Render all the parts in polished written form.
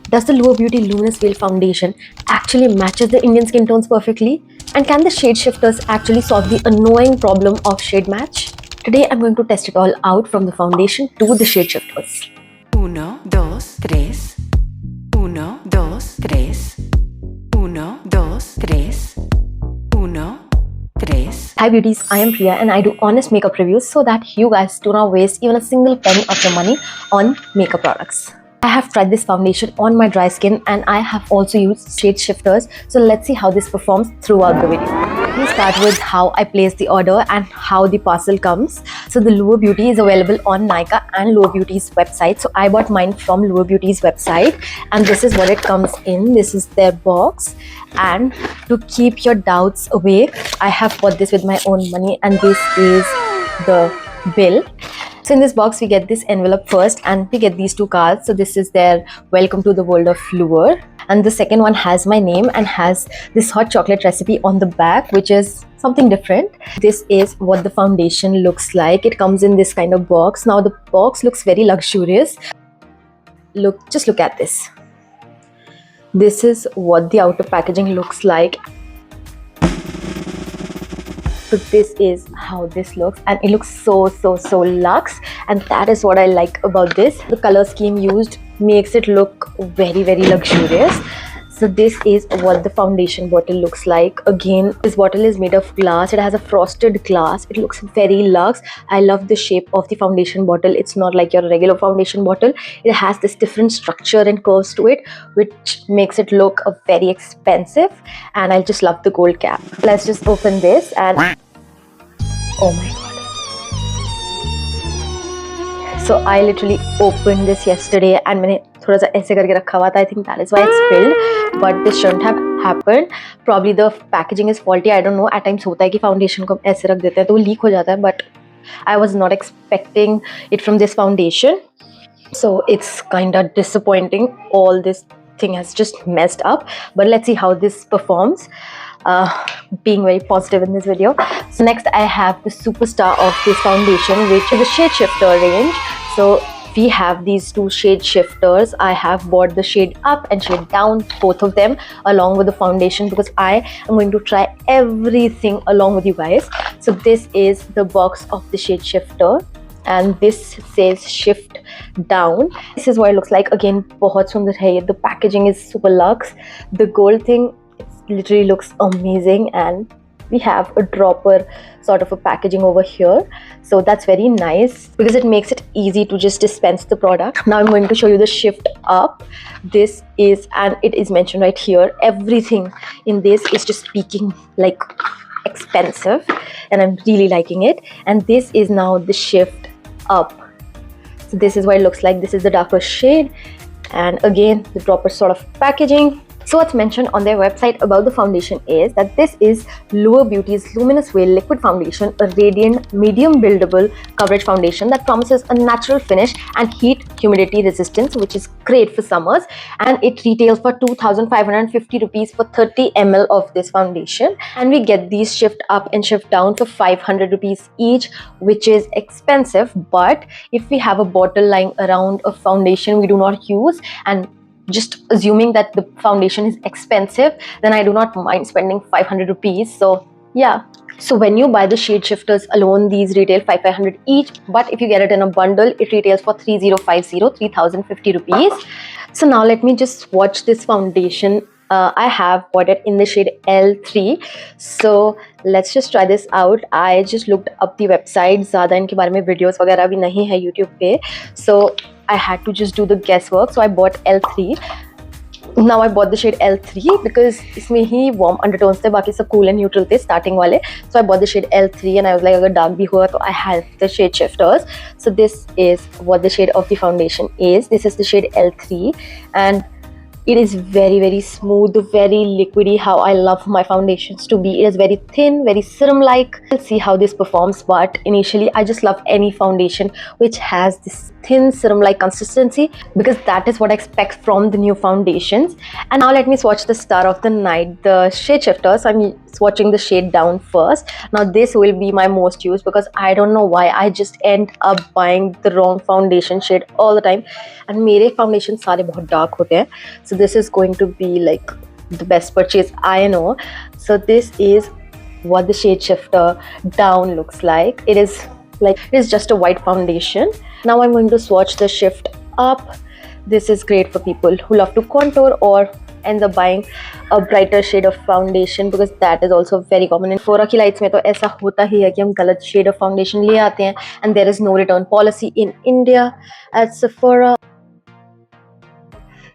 Does the Lure Beauty Luminous Veil Foundation actually matches the Indian skin tones perfectly? And can the shade shifters actually solve the annoying problem of shade match? Today I'm going to test it all out from the foundation to the shade shifters. Uno, dos, tres. Uno, dos, tres. Uno, dos, tres. Uno, tres. Hi beauties, I am Priya and I do honest makeup reviews so that you guys do not waste even a single penny of your money on makeup products. I have tried this foundation on my dry skin and I have also used shade shifters. So let's see how this performs throughout the video. Let me start with how I place the order and how the parcel comes. So the Lure Beauty is available on Nykaa and Lure Beauty's website. So I bought mine from Lure Beauty's website and this is what it comes in. This is their box, and to keep your doubts away, I have bought this with my own money and this is the bill. So in this box we get this envelope first and we get these two cards. So this is their welcome to the world of Lure, and the second one has my name and has this hot chocolate recipe on the back, which is something different. This is what the foundation looks like. It comes in this kind of box. Now the box looks very luxurious. Just look at this. This is what the outer packaging looks like. So this is how this looks, and it looks so luxe, and that is what I like about this. The color scheme used makes it look very luxurious. So this is what the foundation bottle looks like. Again, this bottle is made of glass. It has a frosted glass. It looks very luxe. I love the shape of the foundation bottle. It's not like your regular foundation bottle. It has this different structure and curves to it, which makes it look very expensive. And I just love the gold cap. Let's just open this and oh my god. So I literally opened this yesterday and मैंने थोड़ा सा ऐसे करके रखा हुआ था. I think that is why it's spilled, but this shouldn't have happened. Probably the packaging is faulty. I don't know. At times होता है कि foundation को ऐसे रख देते हैं तो वो leak हो जाता है, but I was not expecting it from this foundation. So it's kind of disappointing. All this thing has just messed up, but let's see how this performs. Being very positive in this video. So next I have the superstar of this foundation, which is the shade shifter range. So we have these two shade shifters. I have bought the shade up and shade down, both of them, along with the foundation, because I am going to try everything along with you guys. So this is the box of the shade shifter, and this says shift down. This is what it looks like. Again, बहुत सुंदर है ये. The packaging is super luxe. The gold thing, it literally looks amazing, and we have a dropper sort of a packaging over here. So that's very nice because it makes it easy to just dispense the product. Now I'm going to show you the shift up. This is, and it is mentioned right here, everything in this is just speaking like expensive, and I'm really liking it. And this is now the shift up. So this is what it looks like. This is the darker shade, and again the dropper sort of packaging. So what's mentioned on their website about the foundation is that this is Lure Beauty's Luminous Veil Liquid Foundation, a radiant, medium buildable coverage foundation that promises a natural finish and heat humidity resistance, which is great for summers. And it retails for 2,550 rupees for 30 ml of this foundation. And we get these shift up and shift down for 500 rupees each, which is expensive. But if we have a bottle lying around a foundation we do not use, and just assuming that the foundation is expensive, then I do not mind spending 500 rupees. So yeah. So when you buy the shade shifters alone, these retail 500 each, but if you get it in a bundle, it retails for 3050 rupees. So now let me just swatch this foundation. I have bought it in the shade L3. So let's just try this out. I just looked up the website. ज़्यादा इनके बारे में videos वगैरह भी नहीं है YouTube पे. So I had to just do the guesswork. So I bought L3. Now I bought the shade L3 because इसमें ही warm undertones थे, बाकी सब cool and neutral थे starting वाले. So I bought the shade L3 and I was like अगर dark भी हुआ तो I have the shade shifters. So this is what the shade of the foundation is. This is the shade L3, and it is very smooth, very liquidy, how I love my foundations to be. It is very thin, very serum-like. We'll see how this performs, but initially I just love any foundation which has this thin serum like consistency, because that is what I expect from the new foundations. And now let me swatch the star of the night, the shade shifter. So I'm swatching the shade down first. Now this will be my most used, because I don't know why I just end up buying the wrong foundation shade all the time, and मेरे foundation सारे बहुत dark होते हैं. So this is going to be like the best purchase I know. So this is what the shade shifter down looks like. It is just a white foundation. Now I'm going to swatch the shift up. This is great for people who love to contour or ends up buying a brighter shade of foundation, because that is also very common. In Sephora की lights में तो ऐसा होता ही है कि हम गलत shade of foundation ले आते हैं, and there is no return policy in India at Sephora.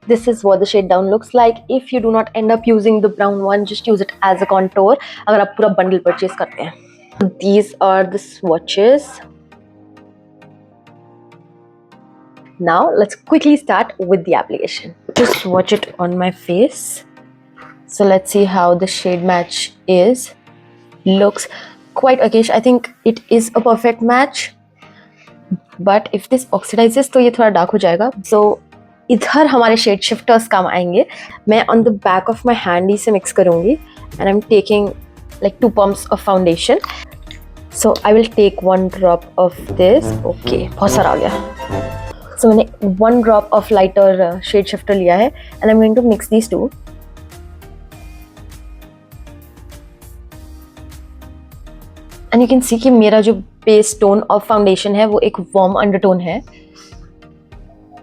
This is what the shade down looks like. If you do not end up using the brown one, just use it as a contour अगर आप पूरा bundle purchase करते हैं. These are the swatches. Now let's quickly start with the application. Just swatch it on my face. So let's see how the shade match is. Looks quite okayish. I think it is a perfect match. But if this oxidizes तो ये थोड़ा dark हो जाएगा. So इधर हमारे shade shifters काम आएंगे. मैं on the back of my hand इसे mix करूँगी, and I'm taking like 2 pumps of foundation. So I will take 1 drop of this. Okay, बहुत सारा आ गया. So मैंने 1 drop of lighter shade shifter लिया है, and I'm going to mix these two. And you can see कि मेरा जो base tone of foundation है वो एक warm undertone है.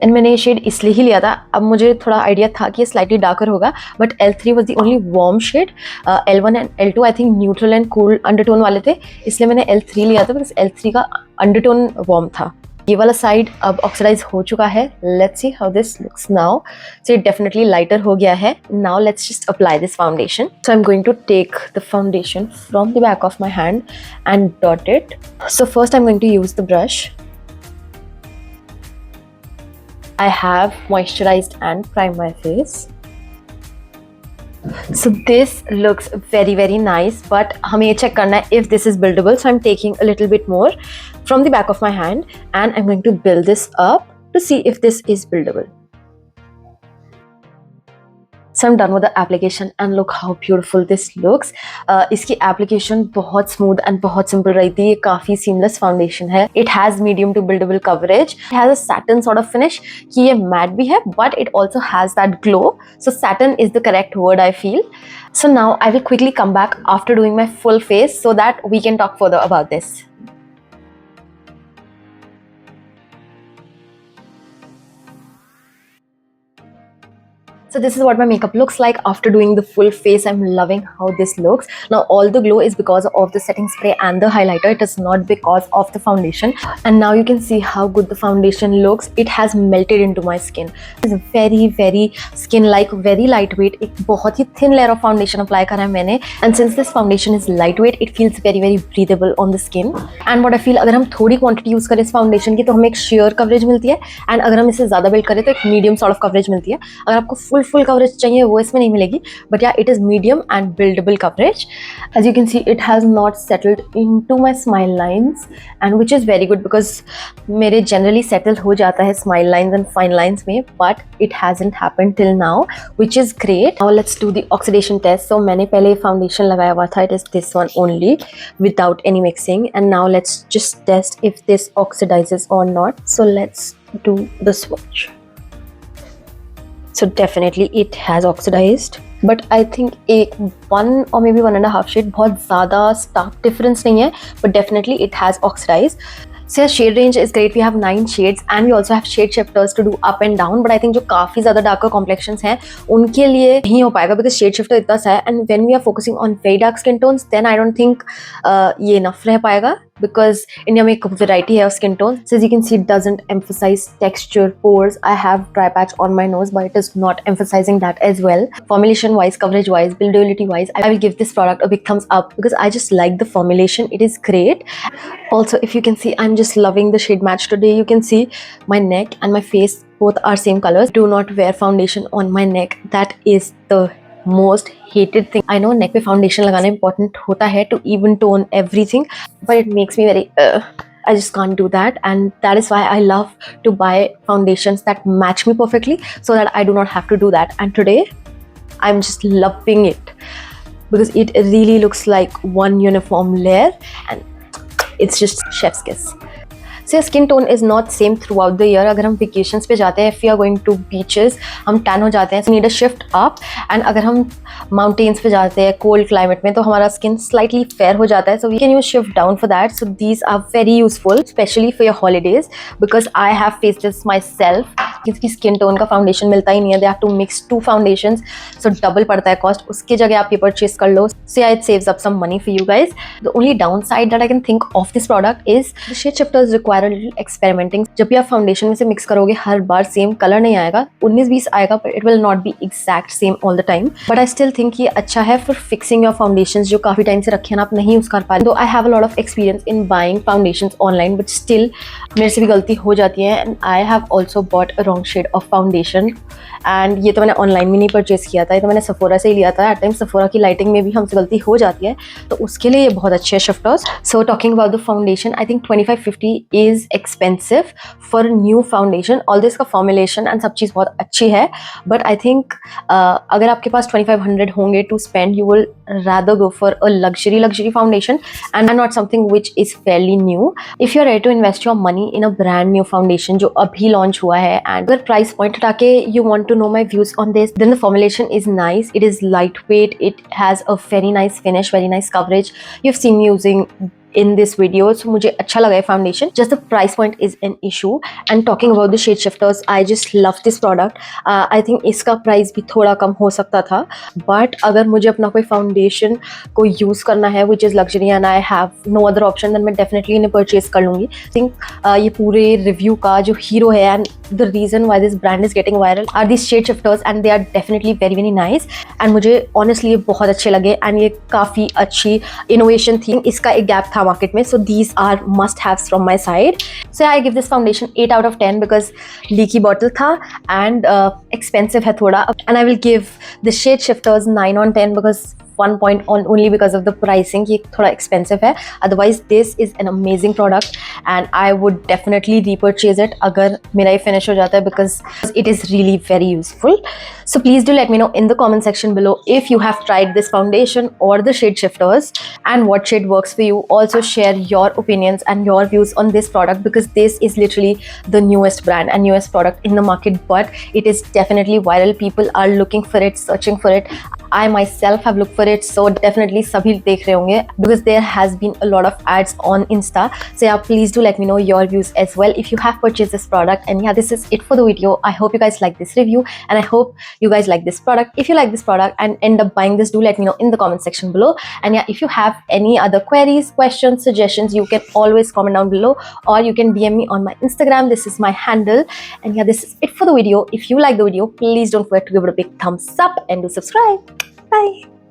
And मैंने ये shade इसलिए ही लिया था. अब मुझे थोड़ा idea था कि ये slightly darker होगा, but L3 was the only warm shade. L1 and L2 I think neutral and cool undertone वाले थे, इसलिए मैंने L3 लिया था, because L3 का undertone warm था. ये वाला साइड अब ऑक्सीडाइज हो चुका है. Let's see how this looks now. So it definitely lighter हो गया है. Now let's just apply this foundation. So I am going to take the foundation from the back of my hand and dot it. So first I am going to use the brush. I have moisturized and primed my face. So this looks very very nice, but हमें ये check करना है if this is buildable. So I'm taking a little bit more from the back of my hand and I'm going to build this up to see if this is buildable. So I'm done with the application and look how beautiful this looks. इसकी application बहुत smooth and बहुत simple रहती है. ये काफ़ी seamless foundation है. It has medium to buildable coverage. It has a satin sort of finish कि ये matte भी है, but it also has that glow. So satin is the correct word I feel. So now I will quickly come back after doing my full face so that we can talk further about this. So this is what my makeup looks like after doing the full face. I'm loving how this looks. Now all the glow is because of the setting spray and the highlighter. It is not because of the foundation. And now you can see how good the foundation looks. It has melted into my skin. It's very very skin like, very lightweight. एक बहुत ही thin layer of foundation apply करा है मैंने. And since this foundation is lightweight, it feels very very breathable on the skin. And what I feel, अगर हम थोड़ी quantity use करें इस foundation की तो हमें एक sheer coverage मिलती है. And अगर हम इसे ज़्यादा build करें तो एक medium sort of coverage मिलती है. अगर आपको full coverage चाहिए वो इसमें नहीं मिलेगी, but yeah, it is medium and buildable coverage. As you can see, it has not settled into my smile lines, and which is very good because मेरे generally settle हो जाता है smile lines and fine lines में, but it hasn't happened till now, which is great. Now let's do the oxidation test. So मैंने पहले foundation लगाया हुआ था, it is this one only without any mixing, and now let's just test if this oxidizes or not. So let's do the swatch. So definitely it has oxidized, but I think एक 1 or maybe 1.5 shade बहुत ज़्यादा stark difference नहीं है, but definitely it has oxidized. So yeah, shade range is great. We have 9 shades and we also have shade shifters to do up and down. But I think जो काफ़ी ज़्यादा darker complexions हैं उनके लिए नहीं हो पाएगा because shade shifter इतना सा है. And when we are focusing on very dark skin tones, then I don't think ये enough रह पाएगा because India में एक variety है of skin tones. So as you can see, it doesn't emphasize texture, pores. I have dry patch on my nose, but it is not emphasizing that as well. Formulation wise, coverage wise, buildability wise, I will give this product a big thumbs up because I just like the formulation. It is great. Also, if you can see, I'm just loving the shade match today. You can see my neck and my face both are same colors. Do not wear foundation on my neck. That is the most hated thing. I know neck पे foundation लगाना important होता है to even tone everything, but it makes me very I just can't do that, and that is why I love to buy foundations that match me perfectly so that I do not have to do that. And today I'm just loving it because it really looks like one uniform layer and it's just chef's kiss. So your skin tone is not same throughout the year. अगर हम vacations पे जाते हैं, if we are going to beaches, हम tan हो जाते हैं, so we need a shift up. And अगर हम mountains पे जाते हैं cold climate में, तो हमारा skin slightly fair हो जाता है, so we can use shift down for that. So these are very useful, especially for your holidays, because I have faced this myself. किसी skin tone का foundation मिलता ही नहीं है, they have to mix 2 foundations, so double पड़ता है cost. उसकी जगह आप ये purchase कर लो, so yeah, it saves up some money for you guys. The only downside that I can think of this product is the shade shifters require a little experimenting. जब भी आप फाउंडेशन में से मिक्स करोगे हर बार same colour नहीं आएगा, 19-20 आएगा, but it will not be exact same all the time. But I still think ये अच्छा है for fixing your foundations जो काफी टाइम से रखे हैं आप नहीं यूज कर पा रहे. Though I have a lot of experience in buying foundations online, but still मेरे से भी गलती हो जाती है, and I have also bought a wrong shade of foundation. And ये तो मैंने ऑनलाइन भी नहीं परचेज किया था, ये तो मैंने सफोरा से ही लिया था. एट टाइम सफोरा की लाइटिंग में भी हमसे गलती हो जाती है, तो उसके लिए ये बहुत अच्छे है shifters. So talking about the foundation, I think 2550 is expensive for new foundation. Although इसका फॉर्मुलेशन एंड सब चीज़ बहुत अच्छी है, बट आई थिंक अगर आपके पास 2500 होंगे to spend, you will rather go for a luxury foundation and not something which is fairly new. If you're ready to invest your money in a brand new foundation जो अभी launch हुआ है, and अगर price point हटा के you want to know my views on this, then the formulation is nice. It is lightweight. It has a very nice finish, very nice coverage. You've seen me using in this video, so मुझे अच्छा लगा है foundation. Just the price point is an issue. And talking about the shade shifters, I just love this product. I think इसका price भी थोड़ा कम हो सकता था, but अगर मुझे अपना कोई foundation को use करना है which is luxury and I have no other option, then मैं definitely इन्हें purchase कर लूँगी. I think ये पूरे review का जो hero है and the reason why this brand is getting viral are these shade shifters, and they are definitely very nice. And मुझे honestly ये बहुत अच्छे लगे, and ये काफ़ी अच्छी innovation थी. इसका एक gap था market में, so these are must haves from my side. So I give this foundation 8 out of 10 because leaky bottle था and expensive है थोड़ा, and I will give the shade shifters 9 on 10 because 1 point only because of the pricing. ये थोड़ा expensive है, otherwise this is an amazing product and I would definitely repurchase it अगर मेरा ये finish हो जाता है, because it is really very useful. So please do let me know in the comment section below if you have tried this foundation or the shade shifters and what shade works for you. Also share your opinions and your views on this product because this is literally the newest brand and newest product in the market, but it is definitely viral. People are looking for it, searching for it. I myself have looked for it, so definitely सभी देख रहे होंगे because there has been a lot of ads on Insta. So yeah, please do let me know your views as well if you have purchased this product. And yeah, this is it for the video. I hope you guys like this review and I hope you guys like this product. If you like this product and end up buying this, do let me know in the comment section below. And yeah, if you have any other queries, questions, suggestions, you can always comment down below or you can DM me on my Instagram. This is my handle. And yeah, this is it for the video. If you like the video, please don't forget to give it a big thumbs up and do subscribe. Bye.